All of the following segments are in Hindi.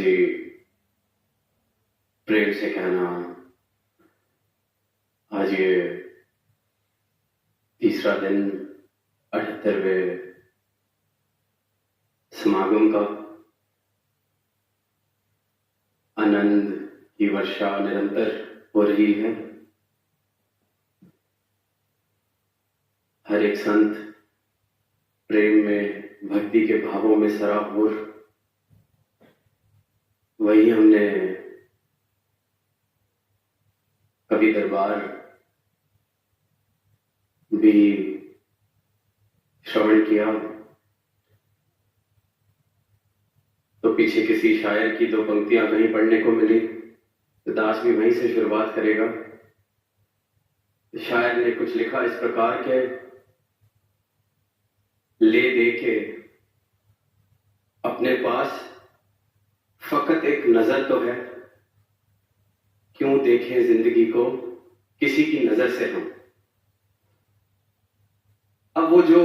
जी प्रेम से कहना आज ये तीसरा दिन 78वें समागम का आनंद की वर्षा निरंतर हो रही है। हर एक संत प्रेम में, भक्ति के भावों में सराबोर। वही हमने कवि दरबार भी श्रवण किया तो पीछे किसी शायर की दो पंक्तियां कहीं पढ़ने को मिली तो दास भी वहीं से शुरुआत करेगा। शायर ने कुछ लिखा इस प्रकार के, ले दे के अपने पास फकत एक नजर तो है, क्यों देखें जिंदगी को किसी की नजर से हम। अब वो जो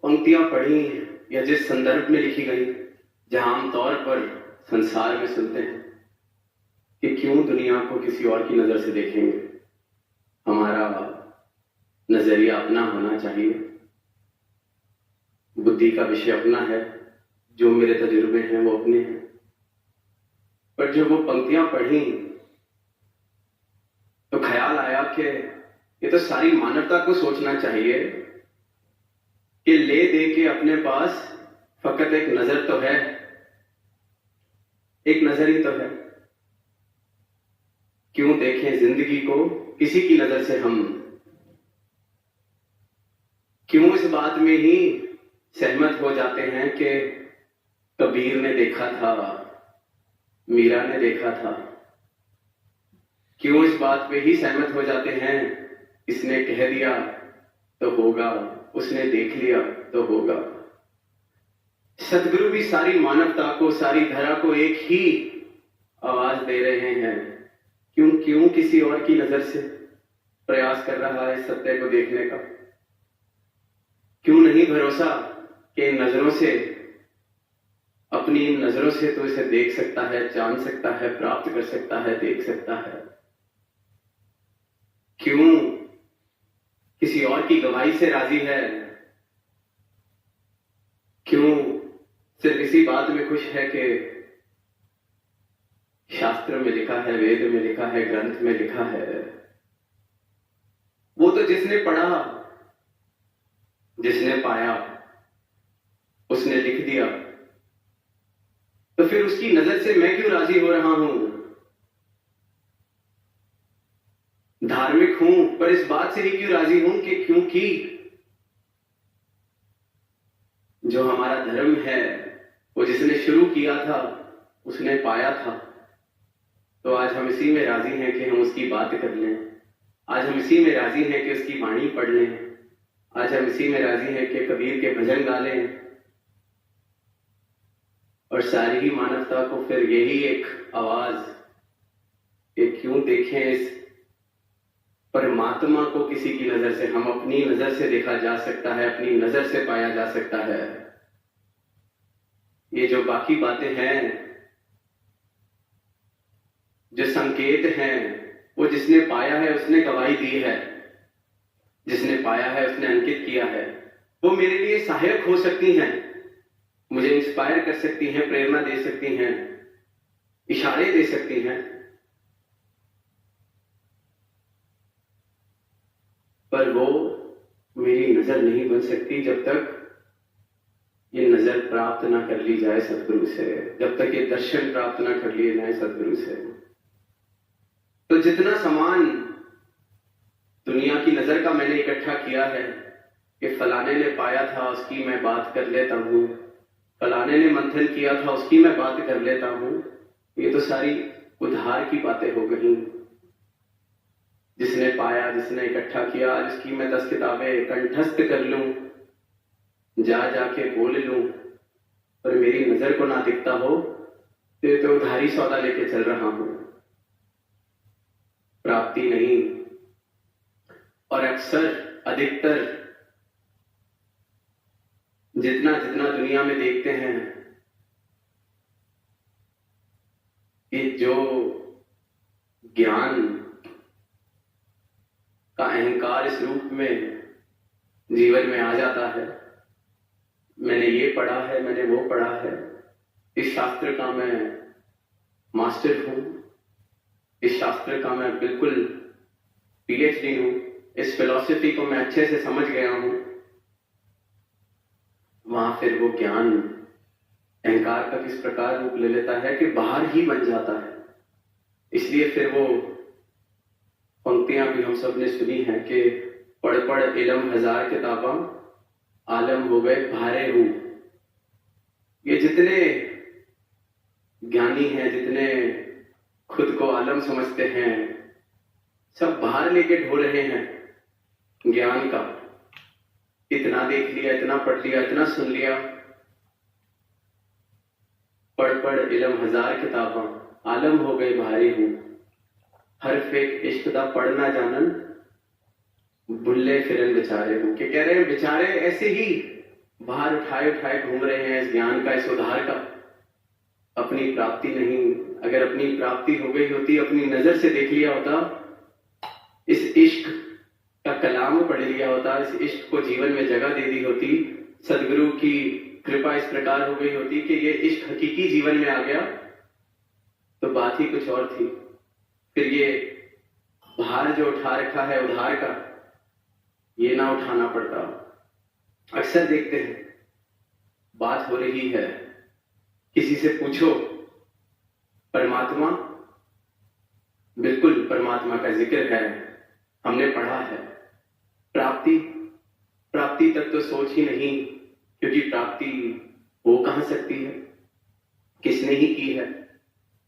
पंक्तियां पढ़ी या जिस संदर्भ में लिखी गई, जहां आमतौर पर संसार में सुनते हैं कि क्यों दुनिया को किसी और की नजर से देखेंगे, हमारा नजरिया अपना होना चाहिए, बुद्धि का विषय अपना है, जो मेरे तजुर्बे हैं वो अपने हैं। पर जब वो पंक्तियां पढ़ी तो ख्याल आया कि ये तो सारी मानवता को सोचना चाहिए कि ले दे के अपने पास फकत एक नजर तो है, एक नजर ही तो है, क्यों देखें जिंदगी को किसी की नजर से हम। क्यों इस बात में ही सहमत हो जाते हैं कि कबीर ने देखा था, मीरा ने देखा था। क्यों इस बात पे ही सहमत हो जाते हैं, इसने कह दिया तो होगा, उसने देख लिया तो होगा। सतगुरु भी सारी मानवता को, सारी धरा को एक ही आवाज दे रहे हैं, क्यों क्यों किसी और की नजर से प्रयास कर रहा है सत्य को देखने का। क्यों नहीं भरोसा कि इन नजरों से, अपनी इन नजरों से तो इसे देख सकता है, जान सकता है, प्राप्त कर सकता है, देख सकता है। क्यों किसी और की गवाही से राजी है, क्यों सिर्फ इसी बात में खुश है कि शास्त्र में लिखा है, वेद में लिखा है, ग्रंथ में लिखा है। वो तो जिसने पढ़ा, जिसने पाया, उसने लिख दिया, तो फिर उसकी नजर से मैं क्यों राजी हो रहा हूं। धार्मिक हूं पर इस बात से ही क्यों राजी हूं कि क्योंकि जो हमारा धर्म है वो जिसने शुरू किया था उसने पाया था, तो आज हम इसी में राजी हैं कि हम उसकी बात कर लें। आज हम इसी में राजी हैं कि उसकी वाणी पढ़ लें। आज हम इसी में राजी हैं कि कबीर के भजन गा लें। और सारी ही मानवता को फिर यही एक आवाज कि क्यों देखें इस परमात्मा को किसी की नजर से, हम अपनी नजर से देखा जा सकता है, अपनी नजर से पाया जा सकता है। ये जो बाकी बातें हैं, जो संकेत हैं, वो जिसने पाया है उसने गवाही दी है, जिसने पाया है उसने अंकित किया है। वो मेरे लिए सहायक हो सकती हैं, मुझे इंस्पायर कर सकती हैं, प्रेरणा दे सकती हैं, इशारे दे सकती हैं। पर वो मेरी नजर नहीं बन सकती जब तक ये नजर प्राप्त ना कर ली जाए सदगुरु से, जब तक ये दर्शन प्राप्त ना कर लिए जाए सदगुरु से। तो जितना सामान दुनिया की नजर का मैंने इकट्ठा किया है कि फलाने ने पाया था उसकी मैं बात कर लेता हूं, फलाने ने मंथन किया था उसकी मैं बात कर लेता हूं, ये तो सारी उधार की बातें हो गई। जिसने पाया, जिसने इकट्ठा किया, जिसकी मैं 10 किताबें कंठस्थ कर लूं, जा जाके बोल लूं, पर मेरी नजर को ना दिखता हो तो उधारी सौदा लेके चल रहा हूं, प्राप्ति नहीं। और अक्सर, अधिकतर जितना जितना दुनिया में देखते हैं, कि जो ज्ञान का अहंकार इस रूप में जीवन में आ जाता है, मैंने ये पढ़ा है, मैंने वो पढ़ा है, इस शास्त्र का मैं मास्टर हूं, इस शास्त्र का मैं बिल्कुल पीएचडी हूं, इस फिलॉसफी को मैं अच्छे से समझ गया हूं, वहां फिर वो ज्ञान अहंकार का किस प्रकार रूप ले लेता है कि बाहर ही बन जाता है। इसलिए फिर वो पंक्तियां भी हम सब ने सुनी है कि पढ़ पढ़ इलम हजार किताबां आलम हो गए भारे हूं। ये जितने ज्ञानी हैं, जितने खुद को आलम समझते हैं, सब बाहर लेके ढो रहे हैं ज्ञान का। इतना देख लिया, इतना पढ़ लिया, इतना सुन लिया, पढ़ पढ़ इलम हजार किताबां आलम हो गए भारी हूं। हर फेक इश्क दा पढ़ना जानन बुल्ले फिरन बेचारे हूं। कि कह रहे हैं बेचारे ऐसे ही बाहर उठाए उठाए घूम रहे हैं इस ज्ञान का, इस उद्धार का, अपनी प्राप्ति नहीं। अगर अपनी प्राप्ति हो गई होती, अपनी नजर से देख लिया होता, इस इश्क का कलाम पढ़ लिया होता, इस इश्क को जीवन में जगह दे दी होती, सदगुरु की कृपा इस प्रकार हो गई होती कि ये इश्क हकीकी जीवन में आ गया, तो बात ही कुछ और थी। फिर ये भार जो उठा रखा है उधार का, ये ना उठाना पड़ता। अक्सर देखते हैं बात हो रही है, किसी से पूछो परमात्मा, बिल्कुल परमात्मा का जिक्र है, हमने पढ़ा है। प्राप्ति तक तो सोच ही नहीं, क्योंकि प्राप्ति हो कहां सकती है, किसने ही की है।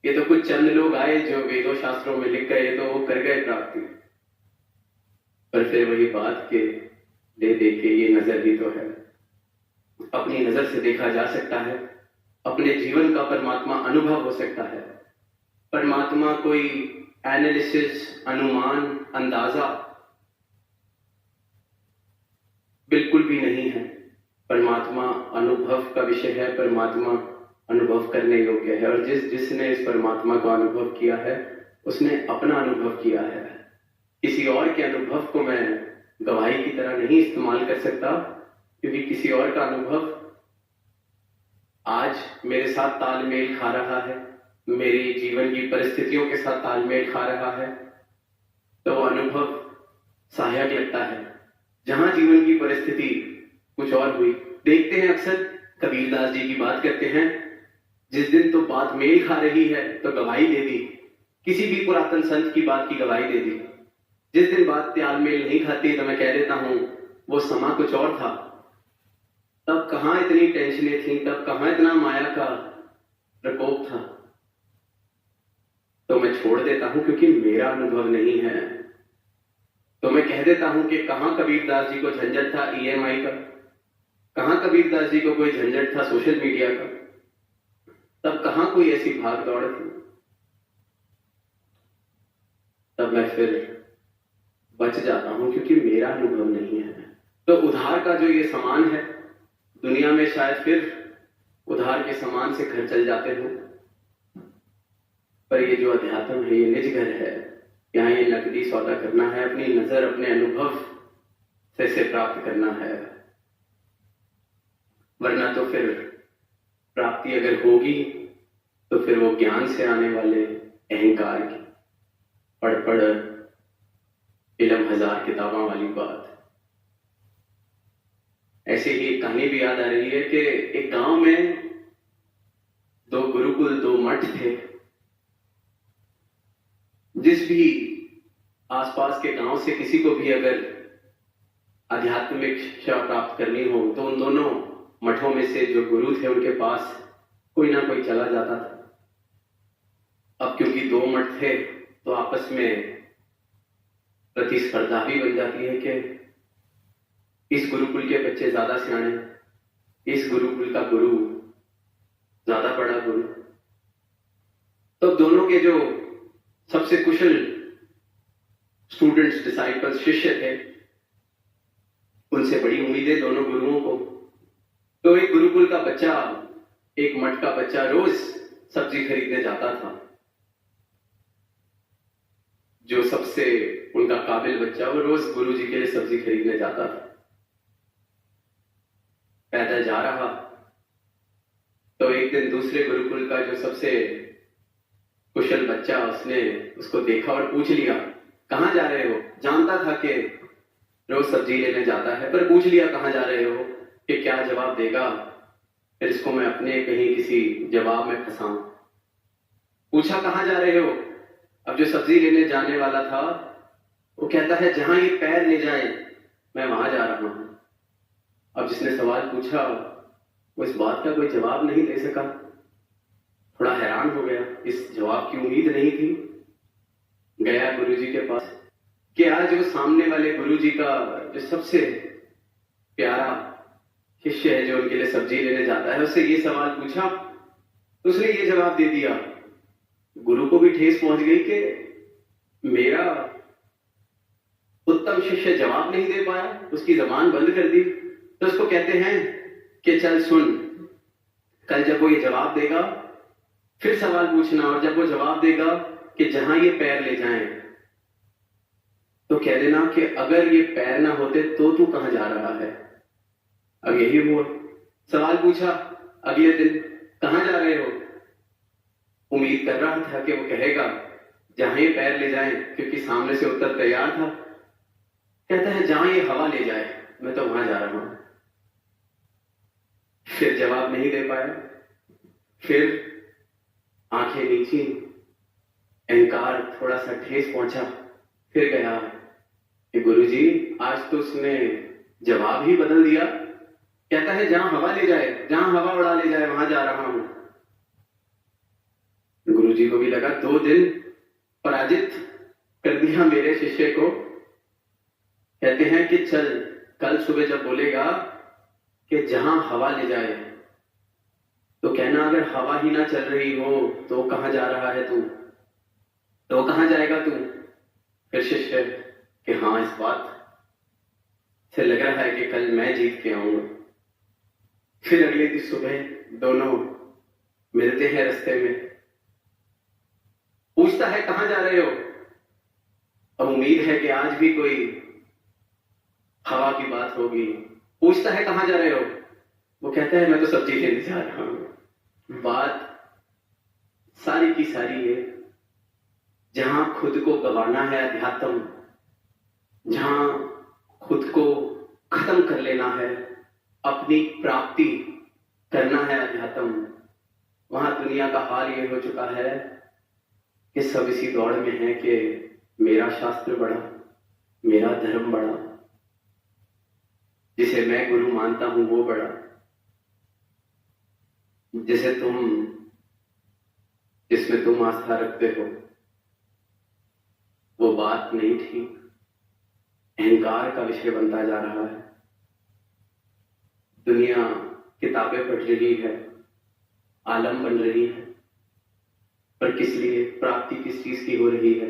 ये तो कुछ चंद लोग आए जो वेदों शास्त्रों में लिख गए, तो वो कर गए प्राप्ति। पर फिर वही बात के दे दे के ये नजर ही तो है। अपनी नजर से देखा जा सकता है, अपने जीवन का परमात्मा अनुभव हो सकता है। परमात्मा कोई एनालिसिस, अनुमान, अंदाजा बिल्कुल भी नहीं है। परमात्मा अनुभव का विषय है, परमात्मा अनुभव करने योग्य है। और जिसने इस परमात्मा का अनुभव किया है, उसने अपना अनुभव किया है। किसी और के अनुभव को मैं गवाही की तरह नहीं इस्तेमाल कर सकता, क्योंकि किसी और का अनुभव आज मेरे साथ तालमेल खा रहा है, मेरी जीवन की परिस्थितियों के साथ तालमेल खा रहा है, तो वो अनुभव सहायक लगता है। जहां जीवन की परिस्थिति कुछ और हुई, देखते हैं अक्सर कबीरदास जी की बात करते हैं, जिस दिन तो बात मेल खा रही है तो गवाही दे दी, किसी भी पुरातन संत की बात की गवाही दे दी। जिस दिन बात तालमेल नहीं खाती तो मैं कह देता हूं वो समा कुछ और था। तब कहां इतनी टेंशनें थी, तब कहां इतना माया का प्रकोप था, तो मैं छोड़ देता हूं क्योंकि मेरा अनुभव नहीं है। तो मैं कह देता हूं कि कहां कबीरदास जी को झंझट था ईएमआई का, कहां कबीरदास जी को कोई झंझट था सोशल मीडिया का, तब कहां कोई ऐसी भाग दौड़ थी। तब मैं फिर बच जाता हूं क्योंकि मेरा अनुभव नहीं है। तो उधार का जो ये सामान है, दुनिया में शायद फिर उधार के सामान से घर चल जाते हो, पर ये जो अध्यात्म है, ये निज घर है। यहाँ ये नकदी सौदा करना है, अपनी नजर अपने अनुभव से इसे प्राप्त करना है। वरना तो फिर प्राप्ति अगर होगी तो फिर वो ज्ञान से आने वाले अहंकार की पढ़ पढ़ इलम हजार किताबां वाली बात। ऐसे ही एक कहानी भी याद आ रही है कि एक गांव में दो गुरुकुल, दो मठ थे। जिस भी आसपास के गांव से किसी को भी अगर आध्यात्मिक शिक्षा प्राप्त करनी हो, तो उन दोनों मठों में से जो गुरु थे उनके पास कोई ना कोई चला जाता था। अब क्योंकि दो मठ थे तो आपस में प्रतिस्पर्धा भी बन जाती है कि इस गुरुकुल के बच्चे ज्यादा सियाणे, इस गुरुकुल का गुरु ज्यादा बड़ा गुरु। तो दोनों के जो सबसे कुशल स्टूडेंट्स, डिसाइपल्स, शिष्य थे, उनसे बड़ी उम्मीदें दोनों गुरुओं को। तो एक गुरुकुल का बच्चा, एक मठ का बच्चा रोज सब्जी खरीदने जाता था। जो सबसे उनका काबिल बच्चा, वो रोज गुरुजी के लिए सब्जी खरीदने जाता था। पैदल जा रहा तो एक दिन दूसरे गुरुकुल का जो सबसे कुशल बच्चा, उसने उसको देखा और पूछ लिया, कहां जा रहे हो? जानता था कि रोज सब्जी लेने जाता है, पर पूछ लिया कहां जा रहे हो, कि क्या जवाब देगा, फिर इसको मैं अपने कहीं किसी जवाब में फंसाऊं। पूछा कहां जा रहे हो? अब जो सब्जी लेने जाने वाला था वो कहता है जहां ये पैर ले जाए मैं वहां जा रहा हूं। अब जिसने सवाल पूछा वो इस बात का कोई जवाब नहीं दे सका, थोड़ा हैरान हो गया, इस जवाब की उम्मीद नहीं थी। गया गुरुजी के पास कि आज वो सामने वाले गुरुजी का जो सबसे प्यारा शिष्य है, जो उनके लिए सब्जी लेने जाता है, उससे ये सवाल पूछा तो उसने ये जवाब दे दिया। गुरु को भी ठेस पहुंच गई कि मेरा उत्तम शिष्य जवाब नहीं दे पाया, उसकी जबान बंद कर दी। तो उसको कहते हैं कि चल सुन, कल जब वो ये जवाब देगा फिर सवाल पूछना, और जब वो जवाब देगा कि जहां ये पैर ले जाएं, तो कह देना कि अगर ये पैर ना होते तो तू कहां जा रहा है। अब यही हुआ, सवाल पूछा, अगले दिन कहां जा रहे हो? उम्मीद कर रहा था कि वो कहेगा जहां ये पैर ले जाएं, क्योंकि सामने से उत्तर तैयार था। कहता है जहां ये हवा ले जाए मैं तो वहां जा रहा हूं। फिर जवाब नहीं दे पाया, फिर आंखें नीची, अहंकार थोड़ा सा ठेस पहुंचा। फिर गया कि गुरुजी आज तो उसने जवाब ही बदल दिया, कहता है जहां हवा ले जाए, जहां हवा उड़ा ले जाए वहां जा रहा हूं। गुरुजी को भी लगा 2 दिन पराजित कर दिया मेरे शिष्य को। कहते हैं कि चल कल सुबह जब बोलेगा कि जहां हवा ले जाए, तो कहना अगर हवा ही ना चल रही हो तो कहां जा रहा है तू, तो कहां जाएगा तू? फिर शिष्य कि हाँ, इस बात से लग रहा है कि कल मैं जीत के आऊंगा। फिर अगले दिन सुबह दोनों मिलते हैं रास्ते में, पूछता है कहां जा रहे हो? अब उम्मीद है कि आज भी कोई हवा की बात होगी। पूछता है कहां जा रहे हो? वो कहता है मैं तो सब्जी लेने जा रहा हूं। बात सारी की सारी है, जहां खुद को गंवाना है अध्यात्म, जहां खुद को खत्म कर लेना है, अपनी प्राप्ति करना है अध्यात्म, वहां दुनिया का हाल ये हो चुका है कि सब इसी दौड़ में है कि मेरा शास्त्र बड़ा, मेरा धर्म बड़ा, जिसे मैं गुरु मानता हूं वो बड़ा, जिसमें तुम आस्था रखते हो वो बात नहीं ठीक, अहंकार का विषय बनता जा रहा है। दुनिया किताबें पढ़ रही है, आलम बन रही है, पर किस लिए, प्राप्ति किस चीज की हो रही है,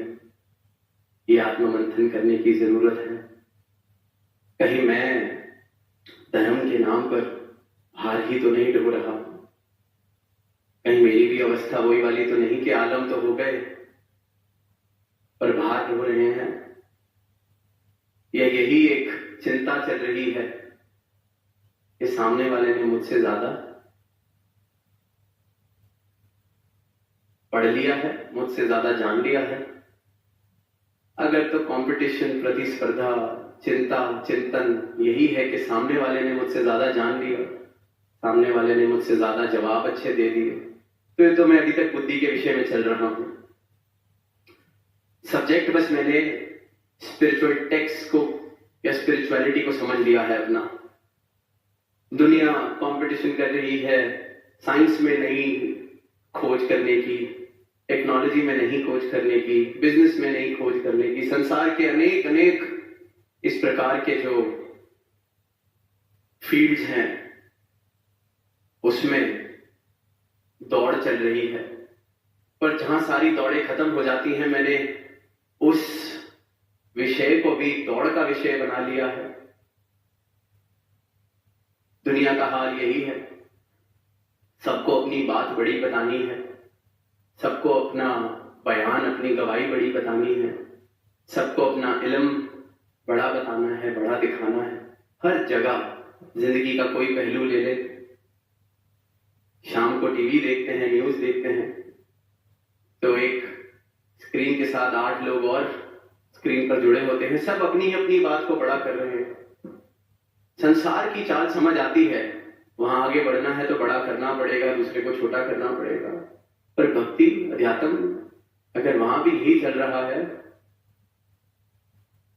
ये आत्ममंथन करने की जरूरत है। कहीं मैं धर्म के नाम पर हार ही तो नहीं डूब रहा, कहीं मेरी भी अवस्था वही वाली तो नहीं कि आलम तो हो गए पर बाहर हो रहे हैं। या यही एक चिंता चल रही है कि सामने वाले ने मुझसे ज्यादा पढ़ लिया है, मुझसे ज्यादा जान लिया है। अगर तो कंपटीशन, प्रतिस्पर्धा, चिंता, चिंतन यही है कि सामने वाले ने मुझसे ज्यादा जान लिया, सामने वाले ने मुझसे ज्यादा जवाब अच्छे दे दिए, तो ये तो मैं अभी तक बुद्धि के विषय में चल रहा हूं। सब्जेक्ट बस मैंने स्पिरिचुअल टेक्स्ट को या स्पिरिचुअलिटी को समझ लिया है अपना। दुनिया कंपटीशन कर रही है साइंस में नई खोज करने की, टेक्नोलॉजी में नहीं खोज करने की, बिजनेस में नहीं खोज करने की, संसार के अनेक अनेक इस प्रकार के जो फील्ड्स हैं उसमें दौड़ चल रही है। पर जहां सारी दौड़ें खत्म हो जाती हैं, मैंने उस विषय को भी दौड़ का विषय बना लिया है। दुनिया का हाल यही है, सबको अपनी बात बड़ी बतानी है, सबको अपना बयान, अपनी गवाही बड़ी बतानी है, सबको अपना इल्म बड़ा बताना है, बड़ा दिखाना है। हर जगह जिंदगी का कोई पहलू ले ले, शाम को टीवी देखते हैं, न्यूज देखते हैं, तो एक स्क्रीन के साथ 8 लोग और स्क्रीन पर जुड़े होते हैं, सब अपनी अपनी बात को बड़ा कर रहे हैं। संसार की चाल समझ आती है, वहां आगे बढ़ना है तो बड़ा करना पड़ेगा, दूसरे को छोटा करना पड़ेगा। पर भक्ति, अध्यात्म, अगर वहां भी यही चल रहा है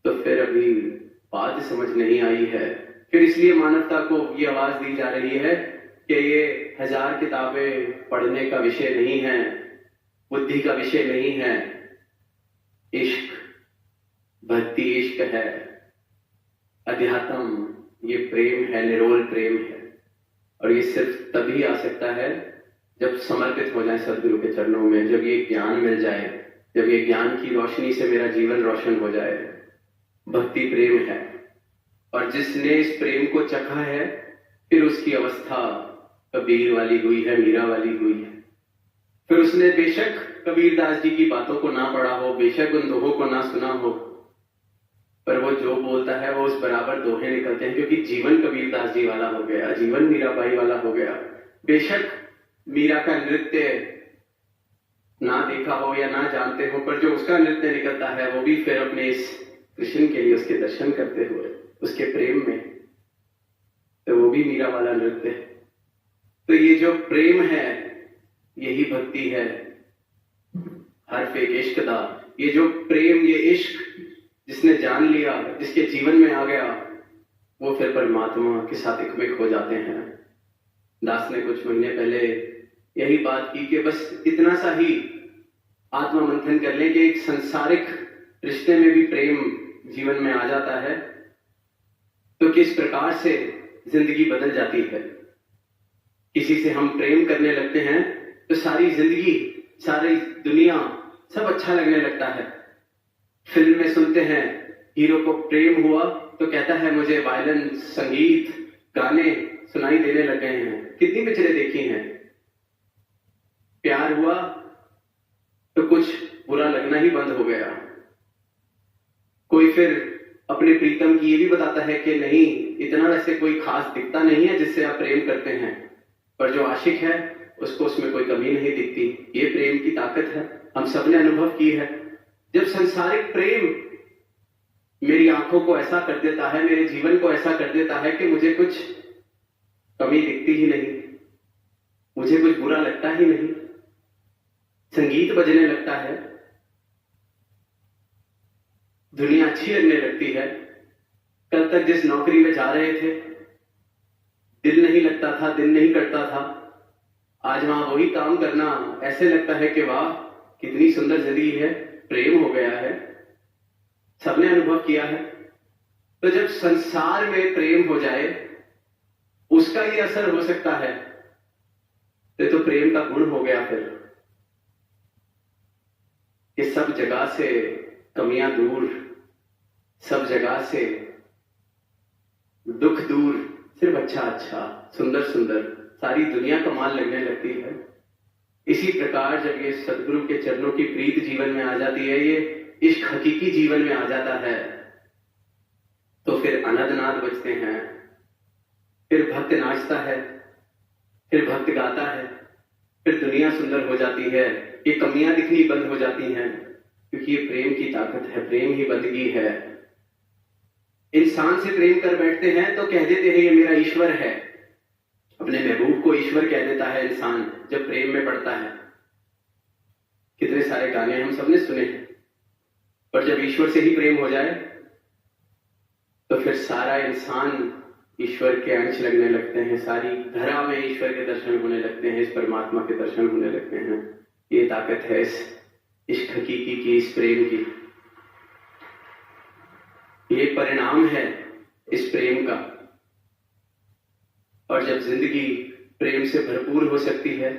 तो फिर अभी बात समझ नहीं आई है। फिर इसलिए मानवता को ये आवाज दी जा रही है कि ये 1000 किताबें पढ़ने का विषय नहीं है, बुद्धि का विषय नहीं है। इश्क, भक्ति इश्क है, अध्यात्म ये प्रेम है, निरोल प्रेम है। और ये सिर्फ तभी आ सकता है जब समर्पित हो जाए सदगुरु के चरणों में, जब ये ज्ञान मिल जाए, जब ये ज्ञान की रोशनी से मेरा जीवन रोशन हो जाए। भक्ति प्रेम है, और जिसने इस प्रेम को चखा है फिर उसकी अवस्था कबीर वाली हुई है, मीरा वाली हुई है। फिर उसने बेशक कबीरदास जी की बातों को ना पढ़ा हो, बेशक उन दोहों को ना सुना हो, पर वो जो बोलता है वो उस बराबर दोहे निकलते हैं, क्योंकि जीवन कबीरदास जी वाला हो गया, जीवन मीराबाई वाला हो गया। बेशक मीरा का नृत्य ना देखा हो या ना जानते हो, पर जो उसका नृत्य निकलता है वो भी फिर अपने इस कृष्ण के लिए उसके दर्शन करते हुए, उसके प्रेम में, तो वो भी मीरा वाला नृत्य है। तो ये जो प्रेम है यही भक्ति है। हर फेक इश्क दा, ये जो प्रेम, ये इश्क जिसने जान लिया, जिसके जीवन में आ गया, वो फिर परमात्मा के साथ एकमिक हो जाते हैं। दास ने कुछ महीने पहले यही बात की कि बस इतना सा ही आत्मा मंथन कर लें कि एक संसारिक रिश्ते में भी प्रेम जीवन में आ जाता है तो किस प्रकार से जिंदगी बदल जाती है। किसी से हम प्रेम करने लगते हैं तो सारी जिंदगी, सारी दुनिया, सब अच्छा लगने लगता है। फिल्म में सुनते हैं हीरो को प्रेम हुआ तो कहता है मुझे वायलिन, संगीत, गाने सुनाई देने लग गए हैं। कितनी पिक्चरें देखी हैं। प्यार हुआ तो कुछ बुरा लगना ही बंद हो गया। कोई फिर अपने प्रीतम की ये भी बताता है कि नहीं, इतना वैसे कोई खास दिखता नहीं है जिससे आप प्रेम करते हैं, पर जो आशिक है उसको उसमें कोई कमी नहीं दिखती। ये प्रेम की ताकत है, हम सबने अनुभव की है। जब संसारिक प्रेम मेरी आंखों को ऐसा कर देता है, मेरे जीवन को ऐसा कर देता है कि मुझे कुछ कमी दिखती ही नहीं, मुझे कुछ बुरा लगता ही नहीं। संगीत बजने लगता है, दुनिया अच्छी लगने लगती है। कल तक जिस नौकरी में जा रहे थे दिल नहीं लगता था, दिन नहीं कटता था, आज वहां वही काम करना ऐसे लगता है कि वाह कितनी सुंदर जिंदगी है, प्रेम हो गया है। सबने अनुभव किया है। तो जब संसार में प्रेम हो जाए, उसका ही असर हो सकता है, तो प्रेम का गुण हो गया फिर कि सब जगह से कमियां दूर, सब जगह से दुख दूर, सिर्फ अच्छा अच्छा, सुंदर सुंदर, सारी दुनिया कमाल लगने लगती है। इसी प्रकार जब ये सदगुरु के चरणों की प्रीत जीवन में आ जाती है, ये इश्क हकीकी जीवन में आ जाता है, तो फिर अनदनाद बजते हैं, फिर भक्त नाचता है, फिर भक्त गाता है, फिर दुनिया सुंदर हो जाती है, ये कमियां दिखनी बंद हो जाती हैं, क्योंकि ये प्रेम की ताकत है, प्रेम ही बंदगी है। इंसान से प्रेम कर बैठते हैं तो कह देते हैं ये मेरा ईश्वर है। अपने महबूब को ईश्वर कह देता है इंसान जब प्रेम में पड़ता है। कितने सारे गाने हम सबने सुने हैं, पर जब ईश्वर से ही प्रेम हो जाए तो फिर सारा इंसान ईश्वर के अंश लगने लगते हैं, सारी धरा में ईश्वर के दर्शन होने लगते हैं, इस परमात्मा के दर्शन होने लगते हैं। ये ताकत है इस इश्क हकीकी की, इस प्रेम की। ये परिणाम है इस प्रेम का। और जब जिंदगी प्रेम से भरपूर हो सकती है,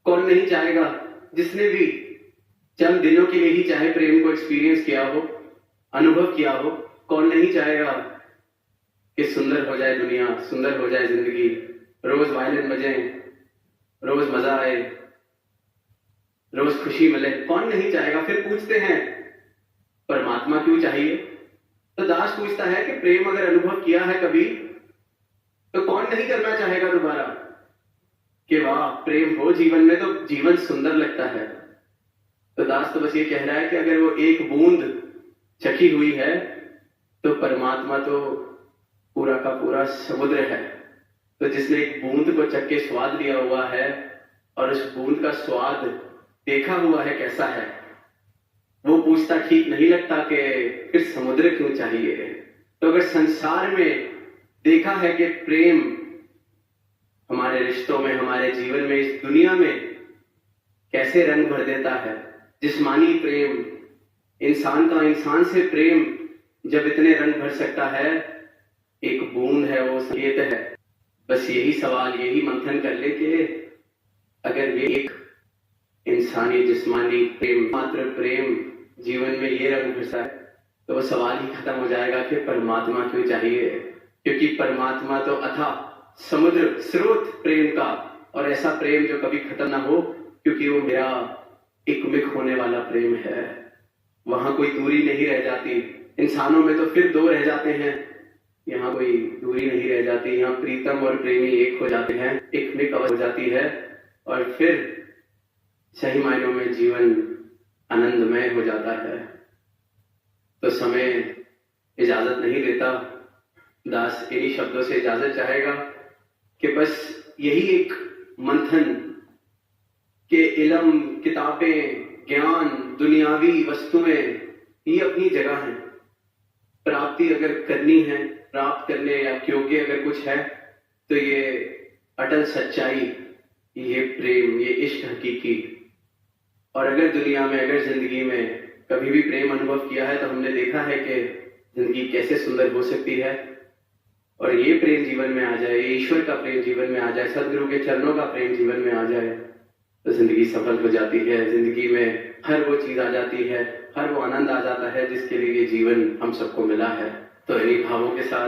कौन नहीं चाहेगा, जिसने भी चंद दिनों के लिए ही चाहे प्रेम को एक्सपीरियंस किया हो, अनुभव किया हो, कौन नहीं चाहेगा कि सुंदर हो जाए दुनिया, सुंदर हो जाए जिंदगी, रोज वायलिन बजे, रोज मजा आए, रोज खुशी मिले, कौन नहीं चाहेगा। फिर पूछते हैं परमात्मा क्यों चाहिए? तो दास पूछता है कि प्रेम अगर अनुभव किया है कभी तो कौन नहीं करना चाहेगा दोबारा? कि वाह, प्रेम हो जीवन में तो जीवन सुंदर लगता है। तो दास तो बस ये कह रहा है कि अगर वो एक बूंद चखी हुई है तो परमात्मा तो पूरा का पूरा समुद्र है। तो जिसने एक बूंद को चख के स्वाद लिया हुआ है और उस बूंद का स्वाद देखा हुआ है कैसा है, वो पूछता ठीक नहीं लगता कि फिर समुद्र क्यों चाहिए? तो अगर संसार में देखा है कि प्रेम हमारे रिश्तों में, हमारे जीवन में, इस दुनिया में कैसे रंग भर देता है, जिस्मानी प्रेम, इंसान का इंसान से प्रेम जब इतने रंग भर सकता है, एक बूंद है वो संकेत है। बस यही सवाल, यही मंथन कर ले कि अगर ये एक इंसानी जिस्मानी प्रेम, मात्र प्रेम जीवन में ये रंग भरता है तो वो सवाल ही खत्म हो जाएगा कि परमात्मा क्यों चाहिए। क्योंकि परमात्मा तो अथाह समुद्र, स्रोत प्रेम का, और ऐसा प्रेम जो कभी खत्म ना हो, क्योंकि वो मेरा एकमिक होने वाला प्रेम है। वहां कोई दूरी नहीं रह जाती। इंसानों में तो फिर दो रह जाते हैं, यहाँ कोई दूरी नहीं रह जाती। यहाँ प्रीतम और प्रेमी एक हो जाते हैं, एकमिक हो जाती है, और फिर सही मायनों में जीवन आनंदमय हो जाता है। तो समय इजाजत नहीं देता। दास इन्हीं शब्दों से इजाजत चाहेगा कि बस यही एक मंथन के इल्म, किताबें, ज्ञान, दुनियावी वस्तुएं ये अपनी जगह हैं। प्राप्ति अगर करनी है, प्राप्त करने या योग्य अगर कुछ है तो ये अटल सच्चाई, ये प्रेम, ये इश्क हकीकी। और अगर दुनिया में, अगर जिंदगी में कभी भी प्रेम अनुभव किया है तो हमने देखा है कि जिंदगी कैसे सुंदर हो सकती है। और ये प्रेम जीवन में आ जाए, ईश्वर का प्रेम जीवन में आ जाए, सदगुरु के चरणों का प्रेम जीवन में आ जाए तो जिंदगी सफल हो जाती है। जिंदगी में हर वो चीज आ जाती है, हर वो आनंद आ जाता है जिसके लिए ये जीवन हम सबको मिला है। तो इन्हीं भावों के साथ